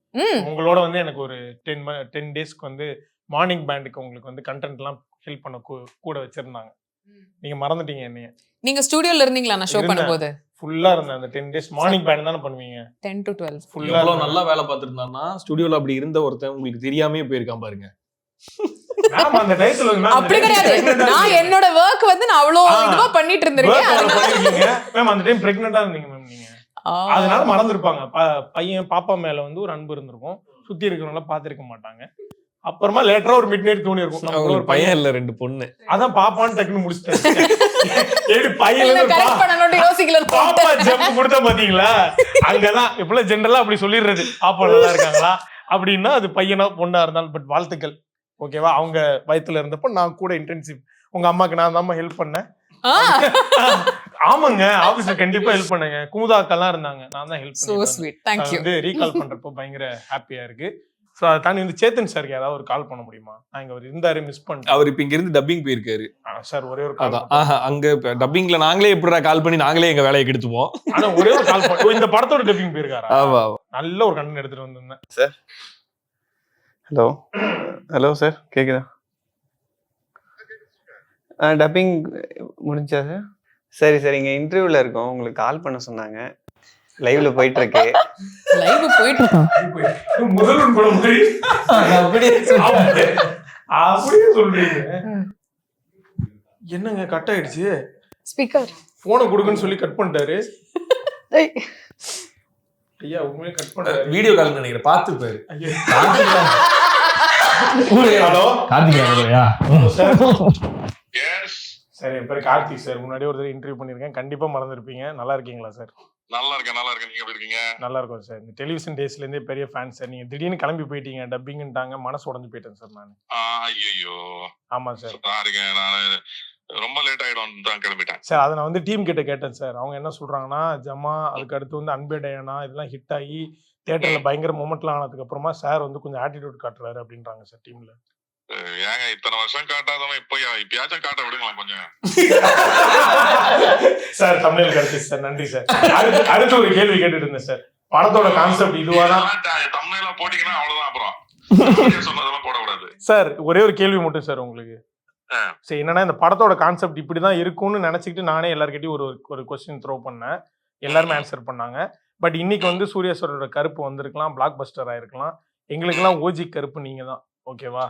உங்களோட வந்து எனக்கு ஒரு 10 டேஸ்க்கு வந்து மார்னிங் பேண்டுக்கு உங்களுக்கு வந்து கண்டென்ட் எல்லாம் ஹெல்ப் பண்ண கூட வச்சிருந்தாங்க. நீங்க மறந்துட்டீங்க என்னைய. நீங்க ஸ்டுடியோல இருந்தீங்களா நான் ஷோ பண்ணும்போது? ஃபுல்லா இருந்தேன். அந்த 10 டேஸ் மார்னிங் பேண்ட் தானே பண்ணுவீங்க? 10 to 12 ஃபுல்லா நல்லா வேலை பார்த்துருந்தான்னா ஸ்டுடியோல அப்படி இருந்த ஒருத்தன் உங்களுக்கு தெரியாமே போயிருக்கான் பாருங்க. அப்படி கிடையாது. நான் என்னோட வர்க் வந்து நான் அவ்வளோ இதுவா பண்ணிட்டு இருந்திருக்கேன். மேம் அந்த டைம் பிரெக்னன்ட்டா இருந்தீங்க மேம் நீங்க. அதனால மறந்துருப்பாங்க. பையன் பாப்பா மேல வந்து ஒரு அன்பு இருந்திருக்கும், சுத்தி இருக்கிறவங்கள பாத்திருக்க மாட்டாங்க. அப்புறமா லேட்டரா ஒரு மிட் நைட் தோணி இருக்கும், ஒரு பையன் இல்ல 2 பொண்ணு. அதான் பாப்பான்னு டக்குன்னு முடிச்சிட்டேன். பையன் பாப்பா ஜம்ப் கொடுத்த பாத்தீங்களா? அங்கதான் இப்பெல்லாம் ஜென்ரலா அப்படி சொல்லிடுறது, பாப்பா நல்லா இருக்காங்களா அப்படின்னா அது பையனா பொண்ணா இருந்தாலும். பட் வாழ்த்துக்கள். ஓகேவா? அவங்க வயித்துல இருந்தப்ப நான் கூட இன்டர்ன்ஷிப் உங்க அம்மாக்கு நான் தான் ஹெல்ப் பண்ணேன். ஆமாங்க, ஆபீஸ்ல கண்டிப்பா ஹெல்ப் பண்ணுங்க. குமுதாக்கெல்லாம் இருந்தாங்க, நான் தான் ஹெல்ப் பண்ணேன். ரீகால் பண்றப்போ பயங்கர ஹாப்பியா இருக்கு. ஸோ அதை தாண்டி வந்து சேத்தன் சாருக்கு யாராவது ஒரு கால் பண்ண முடியுமா? நான் இங்க அவர் இருந்தாரு, மிஸ் பண்ணிட்டேன். அவர் இப்ப இங்க இருந்து டப்பிங் போயிருக்காரு சார். ஒரே ஒரு கால். அங்க டப்பிங்ல நாங்களே எப்படிடா கால் பண்ணி நாங்களே எங்க வேலையை கெடுத்துப்போம். ஆனா ஒரே ஒரு கால் பண்ண இந்த படத்தோட டப்பிங் போயிருக்காரா? ஆமா. நல்ல ஒரு கண்டென்ட் எடுத்துட்டு வந்திருந்தேன் சார். ஹலோ ஹலோ சார், கேக்குதா? டப்பிங் முடிஞ்சா சார்? சரி சார், இங்கே இன்டர்வியூவில் இருக்கோம், உங்களுக்கு கால் பண்ண சொன்னாங்க. லைவ்ல போயிட்டு இருக்கு. லைவ் போயிட்டு இருக்கோம். முதல்வன் படம் மாதிரி அப்படியே சொல்றீங்க. என்னங்க கட் ஆயிடுச்சு? ஸ்பீக்கர் போனை கொடுக்குன்னு சொல்லி கட் பண்ணிட்டாரு. ஐயா உண்மையிலே கட் பண்ணாரு. வீடியோ கால் நினைக்கிறேன், பார்த்து பாரு. ஹலோ எஸ் சார், என் பேர் கார்த்திக் சார். முன்னாடியே ஒரு தடவை இன்டர்வியூ பண்ணியிருக்கேன், கண்டிப்பா மறந்துருப்பீங்க. நல்லா இருக்கீங்களா சார்? நல்லா இருக்கேன் நீங்க எப்படி இருக்கீங்க? நல்லா இருக்கும் சார். இந்த டெலிவிஷன் டேஸ்ல இருந்தே பெரிய ஃபேன் சார். நீங்க திடீர்னு கிளம்பி போயிட்டீங்க, டப்பிங்ட்டாங்க, மனசு உடஞ்சு போயிட்டேன் சார் நான். ஐயோ ஆமா சார். சாரிங்க, நான் ரொம்ப லேட் ஆயிடும் தான் கிளம்பிட்டேன் சார். அதை நான் வந்து டீம் கிட்ட கேட்டேன் சார். அவங்க என்ன சொல்றாங்கன்னா, ஜமா அதுக்கு அடுத்து வந்து அன்பே டயானா இதெல்லாம் ஹிட் ஆகி தியேட்டர்ல பயங்கர மொமெண்ட்லாம் ஆனதுக்கு அப்புறமா சார் வந்து கொஞ்சம் ஆட்டிடியூட் காட்டுறாரு அப்படின்றாங்க சார் டீம்ல. ஏங்க இத்தனை வருஷம் காட்டாதவன் இப்பயாச்சும் காட்ட விடுங்களா கொஞ்சம்? சார் தமிழில் கிடைச்சிச்சு சார், நன்றி சார். அடுத்து ஒரு கேள்வி கேட்டுட்டு இருந்தேன் சார். படத்தோட கான்செப்ட் இதுவாதான். தமிழ்ல போட்டீங்கன்னா அவ்வளவுதான், அப்புறம் சொன்னதெல்லாம் போடக்கூடாது சார். ஒரே ஒரு கேள்வி மட்டும் சார் உங்களுக்கு. சரி, என்னன்னா இந்த படத்தோட கான்செப்ட் இப்படிதான் இருக்கும்னு நினைச்சுக்கிட்டு நானே எல்லார்கிட்டயும் ஒரு கொஸ்டின் த்ரோ பண்ணேன். எல்லாருமே ஆன்சர் பண்ணாங்க. பட் இன்னைக்கு வந்து சூர்யா சாரோட கருப்பு வந்திருக்கலாம், பிளாக் பஸ்டர் ஆயிருக்கலாம். எங்களுக்கெல்லாம் ஓஜி கருப்பு நீங்க தான். ஓகேவா?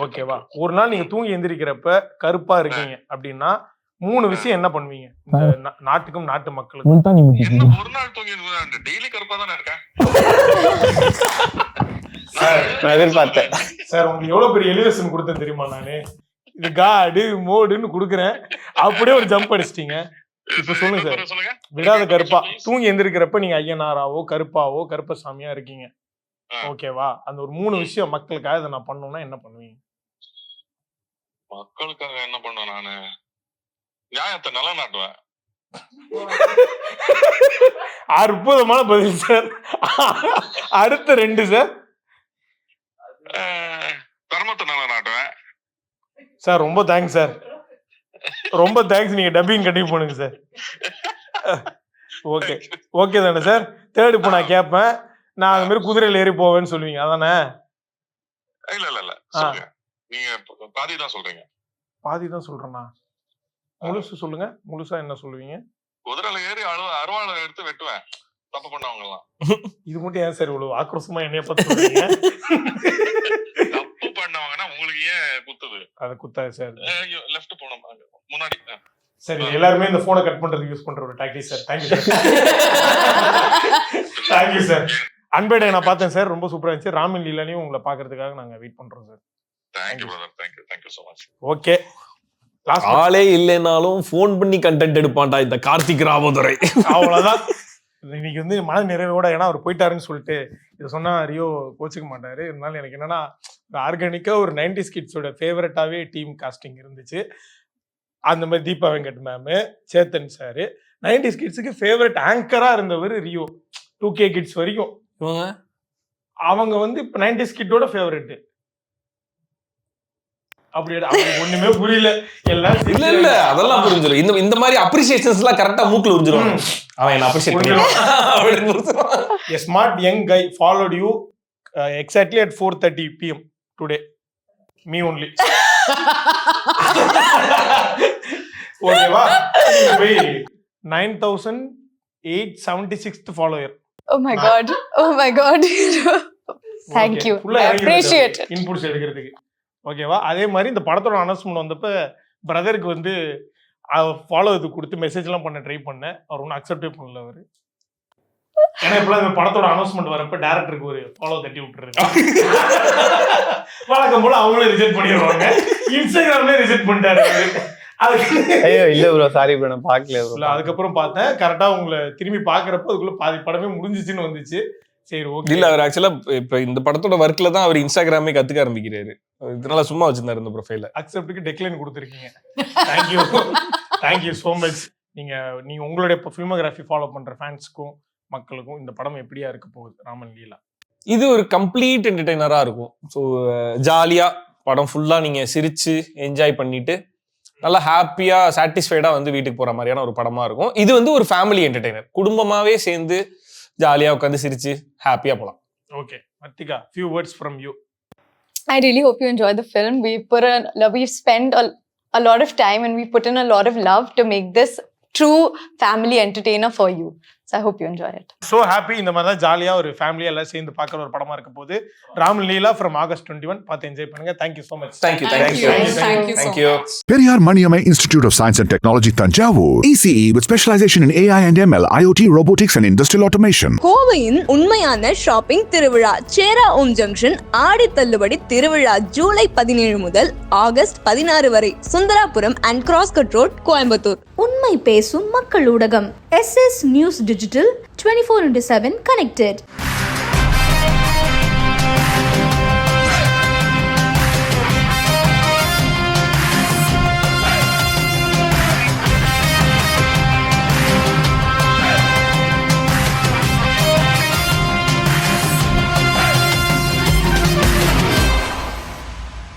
ஓகேவா? ஒரு நாள் நீங்க தூங்கி எந்திரிக்கிறப்ப கருப்பா இருக்கீங்க அப்படின்னா 3 விஷயம் என்ன பண்ணுவீங்க இந்த நாட்டுக்கும் நாட்டு மக்களுக்கும்? ஒரு நாள் தூங்கி டெய்லி கருப்பா தானே இருக்கேன் எதிர்பார்த்தேன் சார். உங்களுக்கு எவ்வளவு பெரிய எலிவேஷன் கொடுத்தேன் தெரியுமா? நானு இது காடு மோடுன்னு கொடுக்குறேன், அப்படியே ஒரு ஜம்ப் அடிச்சிட்டீங்க. இப்ப சொல்லுங்க சார், விடாத கருப்பா தூங்கி எந்திரிக்கிறப்ப நீங்க ஐயனாராவோ கருப்பாவோ கருப்பசாமியா இருக்கீங்க. ஓகேவா? அந்த ஒரு 3 விஷயம் மக்களுக்காக இதை நான் பண்ணணும்னா என்ன பண்ணுவீங்க? மக்களுக்காக என்ன பண்ணுவேன்? நானு நியாயத்தை நிலநாட்டுவேன். அற்புதமான பதில் சார். அடுத்த 2 சார். தர்மத்தை நிலநாட்டுவேன் சார். ரொம்ப தேங்க்ஸ் சார், ரொம்ப தேங்க்ஸ். நீங்க டப்பிங் கண்டினியூ பண்ணுங்க சார். ஓகே ஓகே தானே சார்? தேர்ட் இப்போ நான் கேட்பேன், நான் அந்த மாதிரி குதிரையில ஏறி போவேன்னு சொல்லுவீங்க அதானே? இல்ல சொல்லுங்க, நீங்க பாதி தான் சொல்றீங்க. பாதி தான் சொல்றேன்னா முழுசு சொல்லுங்க. முழுசா என்ன சொல்லுவீங்க? குதிரையில ஏறி அருவாளை எடுத்து வெட்டுவேன் தப்பு பண்ணவங்க எல்லாம். இது மட்டும் ஏன் சார் இவ்வளவு ஆக்ரோஷமா என்னைய பத்தி சொல்றீங்க? தப்பு பண்ணவங்கன்னா உங்களுக்கு ஏன் குத்துது? அது குத்தாது சார். லெஃப்ட் போனோம் முன்னாடி. சரி, எல்லாருமே இந்த போனை கட் பண்றதுக்கு யூஸ் பண்ற ஒரு tactic sir. Thank you sir. Thank you sir. அன்பேடை நான் பார்த்தேன் சார், ரொம்ப சூப்பரா இருந்துச்சு. ராமின் லீலாலையும் உங்களை பாக்குறதுக்காக நாங்க வெயிட் பண்றோம் sir. Thank you brother, thank you so much. Okay, ஆளே இல்லைனாலும் போன் பண்ணி கண்டென்ட் எடுப்பான்டா இந்த கார்த்திக் ராமதுரை. அவ்வளவுதான். இன்னைக்கு வந்து மன நிறைவோட, ஏன்னா அவர் போயிட்டாருன்னு சொல்லிட்டு இதை சொன்னா ரியோ கோச்சுக்க மாட்டாரு. இருந்தாலும் எனக்கு என்னன்னா ஆர்கானிக்கா ஒரு 90s கிட்ஸோட ஃபேவரட்டாவே டீம் காஸ்டிங் இருந்துச்சு. அந்த மாதிரி Deepa Venkat ma'am, Chetan sir, 90s கிட்ஸுக்கு ஃபேவரட் ஆங்கரா இருந்தவர் ரியோ. 2K கிட்ஸ் வரைக்கும் அவங்க வந்து இப்ப 90s கிட்டோட ஃபேவரட். அப்படி ஒண்ணுமே புரியல. எல்லாம் இல்ல அதெல்லாம் புரிஞ்சிடும். இந்த மாதிரி அப்ரிசியேஷன்ஸ் எல்லாம் கரெக்டா மூக்குல உறிஞ்சிரும். அவன் என்ன அப்ரிசியேட் பண்ணுவான். A smart young guy followed you exactly at 4:30 PM today. Me only. ஓகேவா? 9,876th follower. Oh my god. Oh my god. Thank you. I appreciate it. Inputs எடுக்கிறதுக்கு. ஓகேவா? அதே மாதிரி இந்த படத்தோட அனௌன்ஸ்மெண்ட் வந்தப்ப பிரதருக்கு வந்து ஃபாலோ இது கொடுத்து மெசேஜ் எல்லாம் பண்ண ட்ரை பண்ணேன். அவர் ஒன்றும் அக்செப்டே பண்ணல அவரு. ஏன்னா இப்பெல்லாம் இந்த படத்தோட அனௌன்ஸ்மெண்ட் வரப்ப டேரக்டருக்கு ஒரு ஃபாலோ தட்டி விட்டுருது. வழக்கம் போல அவங்களே ரிஜெக்ட் பண்ணிடுவாங்க. இன்ஸ்டாகிராம்ல ரிஜெக்ட் பண்ணிட்டாரு. ஐயோ இல்ல ப்ரோ, சாரி ப்ரோ, நான் பார்க்கல ப்ரோ. அதுக்கப்புறம் பார்த்தேன், கரெக்டா உங்களை திரும்பி பாக்குறப்ப அதுக்குள்ள பாதி படமே முடிஞ்சிச்சுன்னு வந்துச்சு. சரி ஓகே. இல்ல அவர் ஆக்சுவலா இப்ப இந்த படத்தோட ஒர்க்ல தான் அவர் இன்ஸ்டாகிராமே கத்துக்க ஆரம்பிக்கிறாரு. இதனால சும்மா வச்சிருந்தாரு இந்த ப்ரொஃபைல. அக்செப்ட்க்கு டெக்லைன் கொடுத்துருக்கீங்க. Thank you so much. நீங்க உங்களுடைய ஃபில்மோகிராஃபி ஃபாலோ பண்ற ஃபேன்ஸ்க்கும் மக்களுக்கும் இந்த படம் எப்படியா இருக்க போகுது ராமன் லீலா? இது ஒரு கம்ப்ளீட் என்டர்டெய்னரா இருக்கும். ஸோ ஜாலியா படம் ஃபுல்லா நீங்க சிரிச்சு என்ஜாய் பண்ணிட்டு நல்லா ஹாப்பியா சாட்டிஸ்ஃபைடா வந்து வீட்டுக்கு போற மாதிரியான ஒரு படமா இருக்கும். இது வந்து ஒரு ஃபேமிலி என்டர்டெய்னர், குடும்பமாவே சேர்ந்து ஜாலியா உட்காந்து சிரிச்சு ஹாப்பியா போலாம். ஓகே மத்திகா, few words from you. I really hope you enjoy the film. We've spent a lot of time and we put in a lot of love to make this true family entertainer for you. So I hope you enjoy it. So happy. இந்த மாதிரி தான் ஜாலியா ஒரு ஃபேமிலியா எல்லாம் சேர்ந்து பார்க்குற ஒரு படமா இருக்க போது ராம் லீலா from August 21 பார்த்து என்ஜாய் பண்ணுங்க. Thank you so much. Thank you. Thank you. Periyar Maniamai Institute of Science and Technology, Tanjavur. ECE with specialization in AI and ML, IoT, robotics and industrial automation. கோவையின் உண்மையான ஷாப்பிங் திருவிழா சேரா ஓம் ஜங்ஷன் ஆடி தள்ளுபடி திருவிழா ஜூலை 17 முதல் ஆகஸ்ட் 16 வரை Sundarapuram and cross cut road, Coimbatore. உண்மை பேசும் மக்கள் ஊடகம் SS News Digital 24/7 connected.